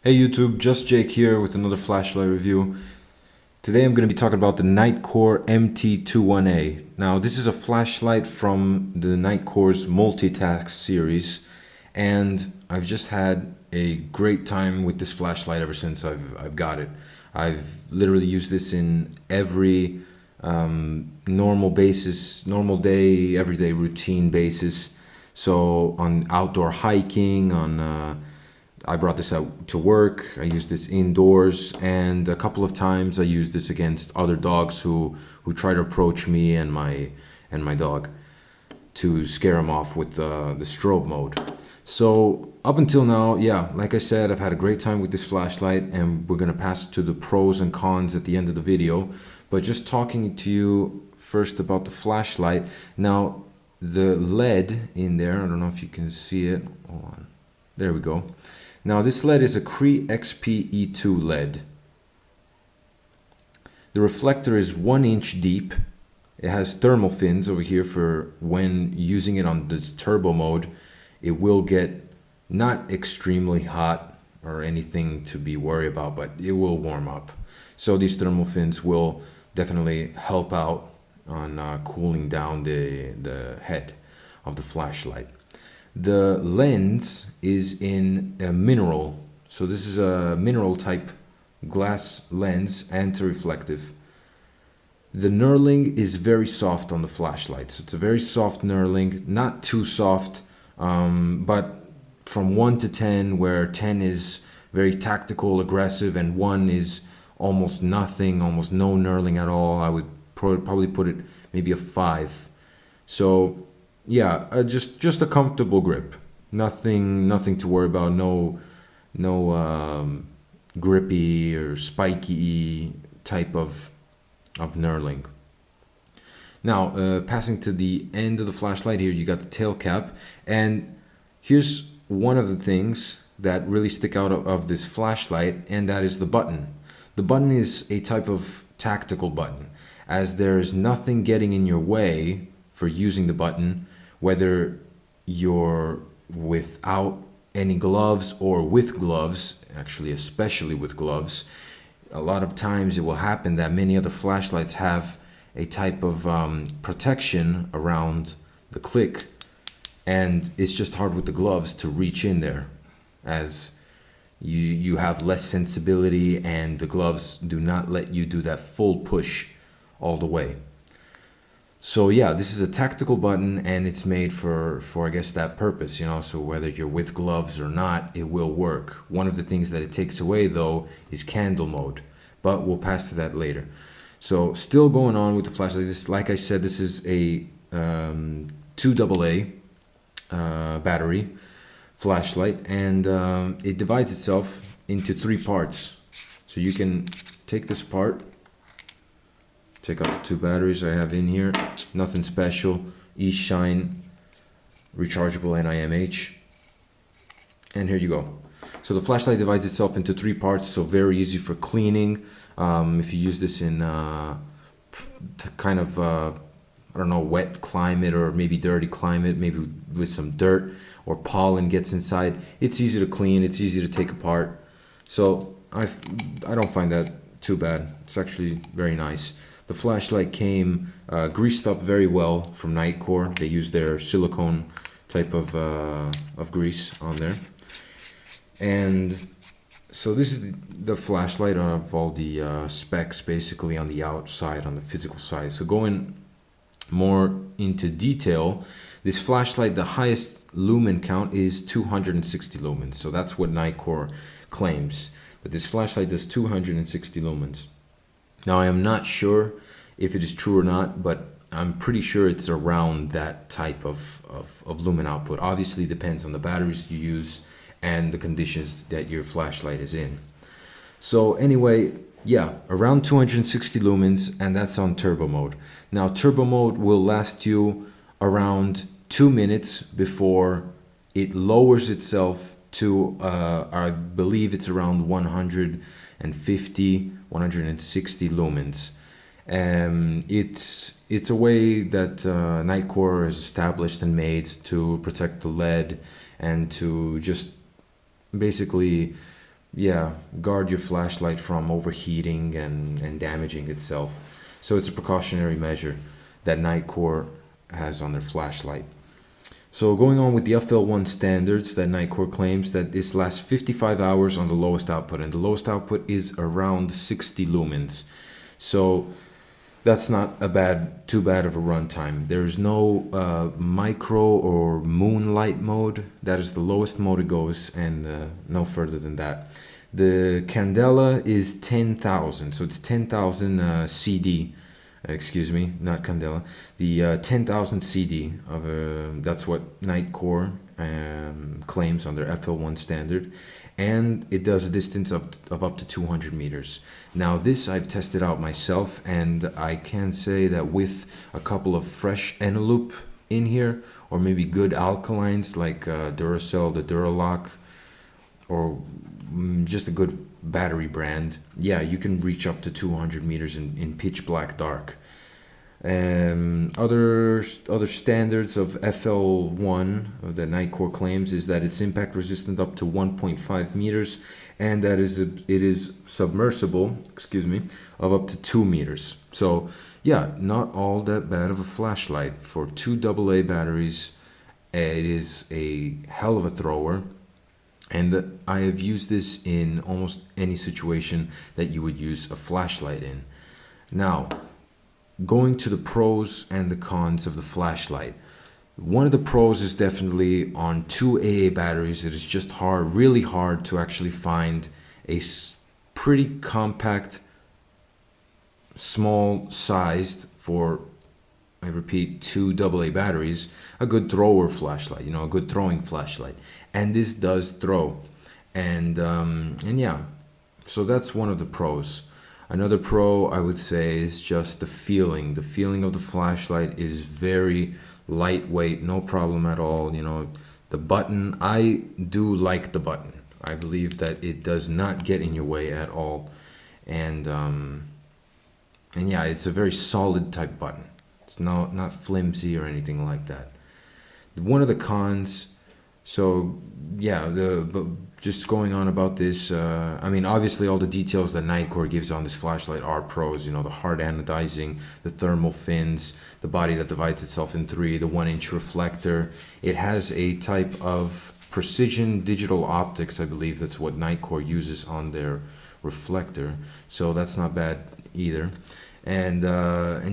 Hey YouTube, just Jake here with another flashlight review. Today I'm going to be talking about the NITECORE MT21A. Now this is a flashlight from the NITECORE'S multitask series, and I've just had a great time with this flashlight ever since I've got it. I've literally used this in every normal basis, normal day, everyday routine basis. So on outdoor hiking, I brought this out to work. I used this indoors, and a couple of times I used this against other dogs who try to approach me and my dog to scare them off with the strobe mode. So up until now, yeah, like I said, I've had a great time with this flashlight, and we're gonna pass to the pros and cons at the end of the video. But just talking to you first about the flashlight. Now the LED in there, I don't know if you can see it. Hold on. There we go. Now this LED is a Cree XP-E2 LED. The reflector is 1 inch deep. It has thermal fins over here for when using it on this turbo mode. It will get not extremely hot or anything to be worried about, but it will warm up. So these thermal fins will definitely help out on cooling down the head of the flashlight. The lens is in a mineral, so this is a mineral type glass lens, anti-reflective. The knurling is very soft on the flashlight, so it's a very soft knurling, not too soft, but from 1 to 10, where 10 is very tactical, aggressive, and 1 is almost nothing, almost no knurling at all, I would probably put it maybe a 5. So yeah, just a comfortable grip. Nothing to worry about. No grippy or spiky type of knurling. Now, passing to the end of the flashlight here, you got the tail cap, and here's one of the things that really stick out of this flashlight, and that is the button. The button is a type of tactical button, as there is nothing getting in your way for using the button, whether you're without any gloves or with gloves. Actually, especially with gloves, a lot of times it will happen that many other flashlights have a type of protection around the click, and it's just hard with the gloves to reach in there, as you have less sensibility, and the gloves do not let you do that full push all the way. So yeah, this is a tactical button, and it's made for I guess that purpose, you know, so whether you're with gloves or not, it will work. One of the things that it takes away though is candle mode, but we'll pass to that later. So still going on with the flashlight, this, like I said, this is a 2AA battery flashlight, and it divides itself into 3 parts. So you can take this apart. Take out the 2 batteries I have in here. Nothing special. E-Shine rechargeable NIMH. And here you go. So the flashlight divides itself into 3 parts, so very easy for cleaning. If you use this in kind of, I don't know, wet climate or maybe dirty climate, maybe with some dirt or pollen gets inside, it's easy to clean, it's easy to take apart. So I don't find that too bad. It's actually very nice. The flashlight came greased up very well from NITECORE. They use their silicone type of grease on there. And so this is the flashlight of all the specs basically on the outside, on the physical side. So going more into detail, this flashlight, the highest lumen count is 260 lumens. So that's what NITECORE claims, that this flashlight does 260 lumens. Now I am not sure if it is true or not, but I'm pretty sure it's around that type of lumen output. Obviously depends on the batteries you use and the conditions that your flashlight is in. So anyway, yeah, around 260 lumens, and that's on turbo mode. Now turbo mode will last you around 2 minutes before it lowers itself to I believe it's around 150, 160 lumens. It's a way that NITECORE has established and made to protect the lead and to just basically yeah, guard your flashlight from overheating and damaging itself. So it's a precautionary measure that NITECORE has on their flashlight. So going on with the FL1 standards, that NITECORE claims that this lasts 55 hours on the lowest output, and the lowest output is around 60 lumens. So that's not too bad of a runtime. There's no micro or moonlight mode. That is the lowest mode it goes, and no further than that. The candela is 10,000, so it's 10,000 CD. Excuse me, not candela. The 10,000 CD of that's what NITECORE claims on their FL1 standard, and it does a distance of up to 200 meters. Now this I've tested out myself, and I can say that with a couple of fresh Eneloop in here, or maybe good alkalines like Duracell, the Duralock, or just a good battery brand, yeah, you can reach up to 200 meters in pitch black dark. Other standards of FL1 that NITECORE claims is that it's impact resistant up to 1.5 meters, and that it is submersible, excuse me, of up to 2 meters. So yeah, not all that bad of a flashlight for 2 AA batteries. It is a hell of a thrower. And I have used this in almost any situation that you would use a flashlight in. Now, going to the pros and the cons of the flashlight. One of the pros is definitely on 2 AA batteries. It is just hard, really hard to actually find a pretty compact, small sized for, I repeat, 2 AA batteries, a good thrower flashlight, a good throwing flashlight. And this does throw. And yeah, so that's one of the pros. Another pro I would say is just the feeling. The feeling of the flashlight is very lightweight, no problem at all. The button, I do like the button. I believe that it does not get in your way at all. And yeah, it's a very solid type button. It's not flimsy or anything like that. One of the cons, so yeah, but just going on about this, I mean, obviously all the details that NITECORE gives on this flashlight are pros. The hard anodizing, the thermal fins, the body that divides itself in 3, the 1-inch reflector. It has a type of precision digital optics, I believe that's what NITECORE uses on their reflector. So that's not bad either. And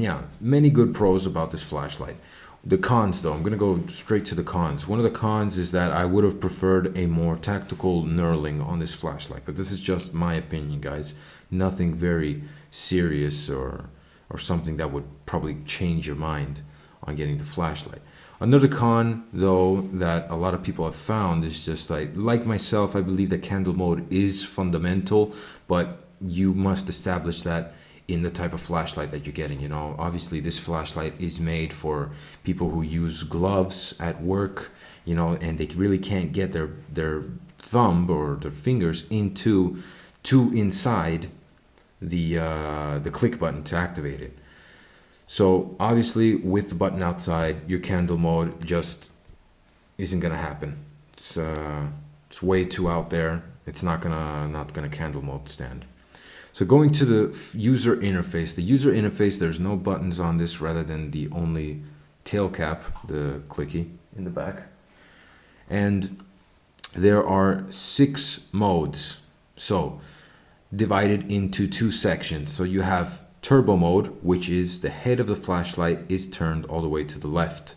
yeah, many good pros about this flashlight. The cons, though, I'm going to go straight to the cons. One of the cons is that I would have preferred a more tactical knurling on this flashlight, but this is just my opinion, guys. Nothing very serious or something that would probably change your mind on getting the flashlight. Another con, though, that a lot of people have found is just like myself, I believe that candle mode is fundamental, but you must establish that in the type of flashlight that you're getting. Obviously this flashlight is made for people who use gloves at work, and they really can't get their thumb or their fingers inside the click button to activate it. So obviously with the button outside, your candle mode just isn't gonna happen. It's way too out there. It's not gonna candle mode stand. So going to the user interface, there's no buttons on this rather than the only tail cap, the clicky in the back. And there are 6 modes, so divided into 2 sections. So you have turbo mode, which is the head of the flashlight is turned all the way to the left.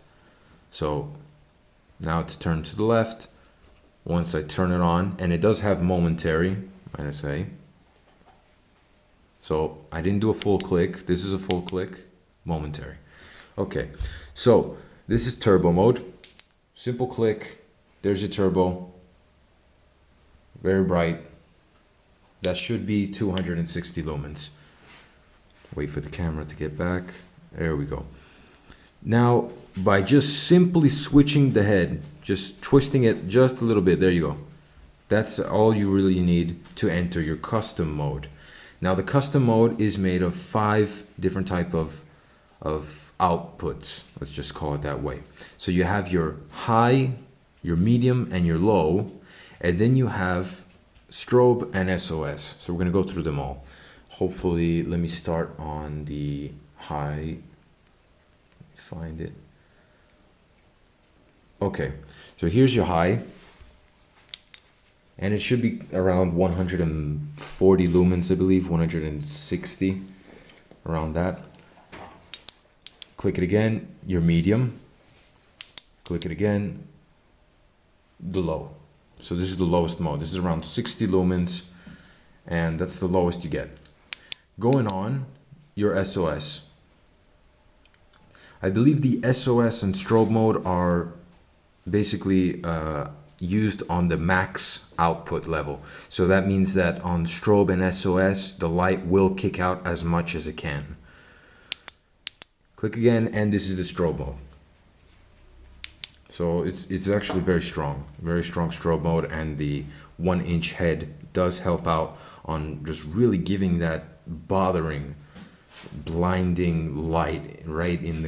So now it's turned to the left. Once I turn it on, and it does have momentary, might I say. So I didn't do a full click. This is a full click, momentary. Okay, so this is turbo mode. Simple click. There's your turbo. Very bright. That should be 260 lumens. Wait for the camera to get back. There we go. Now, by just simply switching the head, just twisting it just a little bit, there you go. That's all you really need to enter your custom mode. Now the custom mode is made of 5 different type of outputs. Let's just call it that way. So you have your high, your medium, and your low, and then you have strobe, and SOS. So we're gonna go through them all. Hopefully, let me start on the high. Find it. Okay, so here's your high, and it should be around 140 lumens, I believe, 160, around that. Click it again, your medium. Click it again, the low. So this is the lowest mode. This is around 60 lumens, and that's the lowest you get. Going on, your SOS. I believe the SOS and strobe mode are basically used on the max output level. So that means that on strobe and SOS, the light will kick out as much as it can. Click again, and this is the strobe mode. So it's actually very strong strobe mode, and the 1-inch head does help out on just really giving that bothering, blinding light right in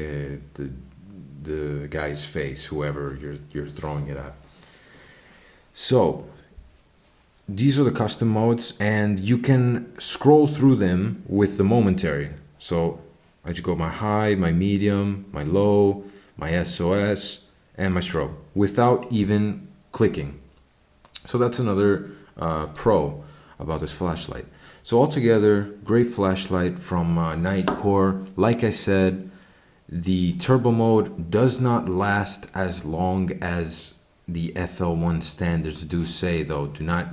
the guy's face, whoever you're throwing it at. So these are the custom modes, and you can scroll through them with the momentary. So I just go my high, my medium, my low, my SOS, and my strobe without even clicking. So that's another pro about this flashlight. So altogether, great flashlight from NITECORE. Like I said, the turbo mode does not last as long as the FL1 standards do say, though. Do not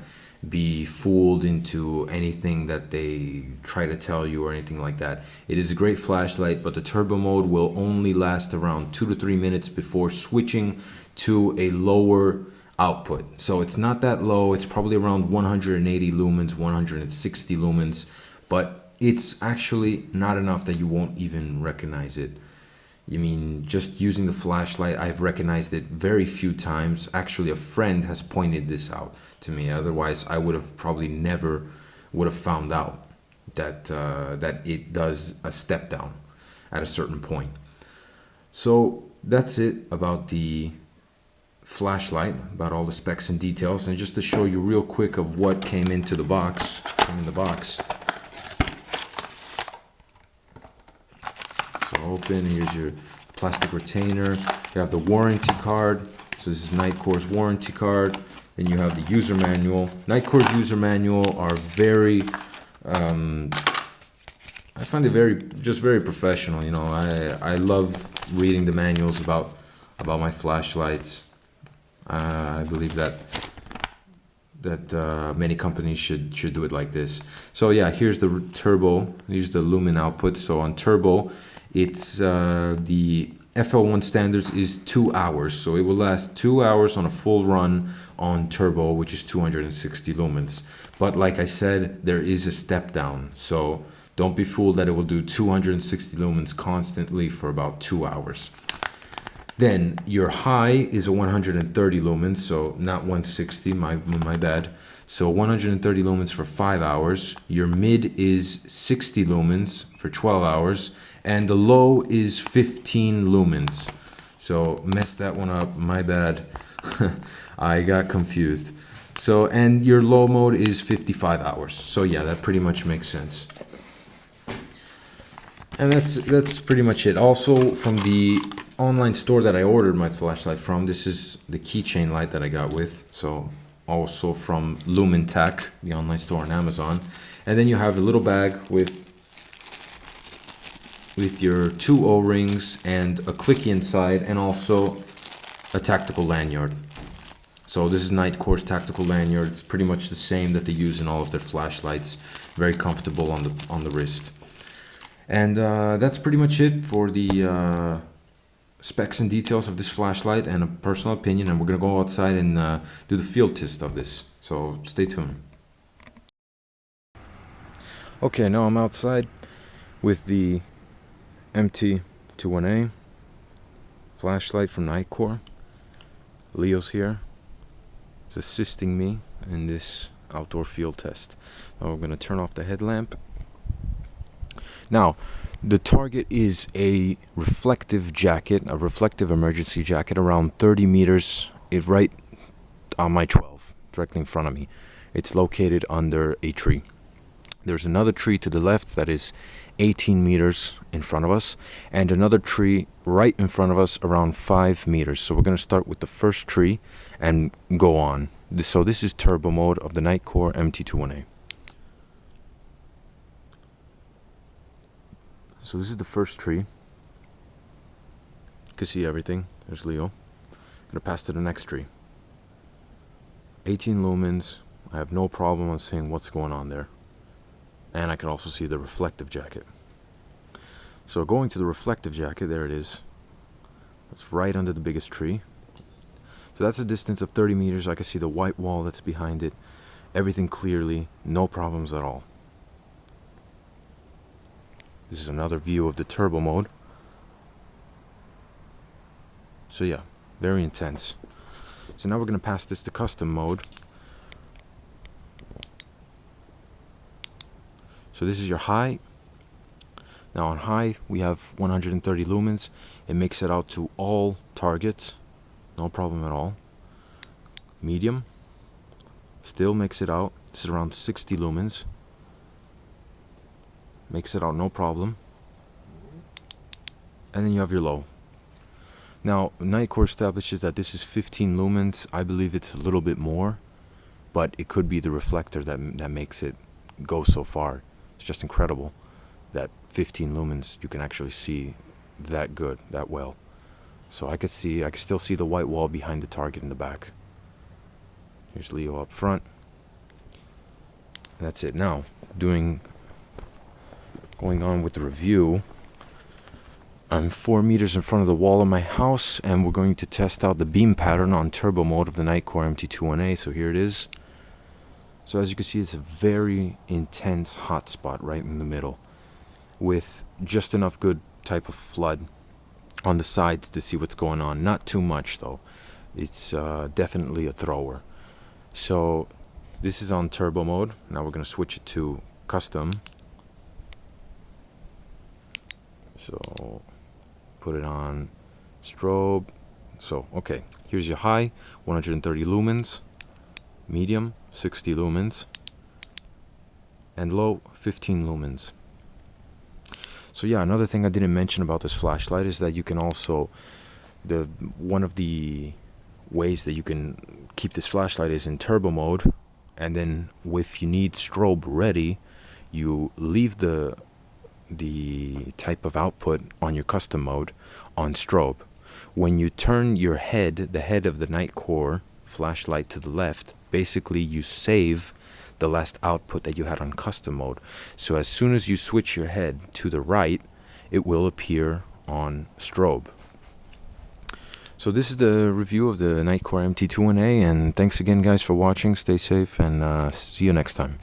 be fooled into anything that they try to tell you or anything like that. It is a great flashlight, but the turbo mode will only last around 2 to 3 minutes before switching to a lower output. So it's not that low. It's probably around 180 lumens, 160 lumens, but it's actually not enough that you won't even recognize it. I mean, just using the flashlight, I've recognized it very few times. Actually, a friend has pointed this out to me. Otherwise, I would have probably never would have found out that that it does a step down at a certain point. So that's it about the flashlight, about all the specs and details. And just to show you real quick of what came into the box, So open, here's your plastic retainer. You have the warranty card. So this is NITECORE'S warranty card. Then you have the user manual. NITECORE'S user manual are very, I find it very professional. You know, I love reading the manuals about my flashlights. I believe that many companies should do it like this. So yeah, here's the turbo. Here's the lumen output. So on turbo, it's the FL1 standards is 2 hours. So it will last 2 hours on a full run on turbo, which is 260 lumens. But like I said, there is a step down. So don't be fooled that it will do 260 lumens constantly for about 2 hours. Then your high is a 130 lumens, so not 160, my bad. So 130 lumens for 5 hours. Your mid is 60 lumens for 12 hours. And the low is 15 lumens. So messed that one up, my bad. I got confused. So, and your low mode is 55 hours. So yeah, that pretty much makes sense. And that's pretty much it. Also, from the online store that I ordered my flashlight from, this is the keychain light that I got with. So also from LumenTech, the online store on Amazon. And then you have a little bag with your 2 O-rings and a clicky inside, and also a tactical lanyard. So this is NITECORE'S tactical lanyard. It's pretty much the same that they use in all of their flashlights. Very comfortable on the wrist. And that's pretty much it for the specs and details of this flashlight and a personal opinion. And we're gonna go outside and do the field test of this. So stay tuned. Okay, now I'm outside with the MT21A flashlight from NITECORE. Leo's here. He's assisting me in this outdoor field test. Now we're going to turn off the headlamp. Now, the target is a reflective jacket, a reflective emergency jacket, around 30 meters, right on my 12, directly in front of me. It's located under a tree. There's another tree to the left that is 18 meters in front of us, and another tree right in front of us around 5 meters. So we're going to start with the first tree and go on. So this is turbo mode of the NITECORE MT21A. So this is the first tree. You can see everything. There's Leo. I'm going to pass to the next tree. 18 lumens. I have no problem on seeing what's going on there. And I can also see the reflective jacket. So going to the reflective jacket, there it is. It's right under the biggest tree. So that's a distance of 30 meters. I can see the white wall that's behind it. Everything clearly, no problems at all. This is another view of the turbo mode. So yeah, very intense. So now we're going to pass this to custom mode. So this is your high. Now on high we have 130 lumens. It makes it out to all targets, no problem at all. Medium, still makes it out. This is around 60 lumens. Makes it out no problem. And then you have your low. Now NITECORE establishes that this is 15 lumens. I believe it's a little bit more, but it could be the reflector that makes it go so far. It's just incredible that 15 lumens you can actually see that good, that well. So I could still see the white wall behind the target in the back. Here's Leo up front. And that's it. Now, going on with the review. I'm 4 meters in front of the wall of my house, and we're going to test out the beam pattern on turbo mode of the NITECORE MT21A. So here it is. So as you can see, it's a very intense hot spot right in the middle, with just enough good type of flood on the sides to see what's going on. Not too much though. It's definitely a thrower. So this is on turbo mode. Now we're going to switch it to custom. So put it on strobe. So okay, here's your high, 130 lumens, medium 60 lumens, and low 15 lumens. So yeah, another thing I didn't mention about this flashlight is that you can also, one of the ways that you can keep this flashlight is in turbo mode, and then if you need strobe ready, you leave the type of output on your custom mode on strobe. When you turn your head, the head of the NITECORE flashlight to the left, basically you save the last output that you had on custom mode. So as soon as you switch your head to the right, it will appear on strobe. So this is the review of the NITECORE MT21A, and thanks again guys for watching. Stay safe and see you next time.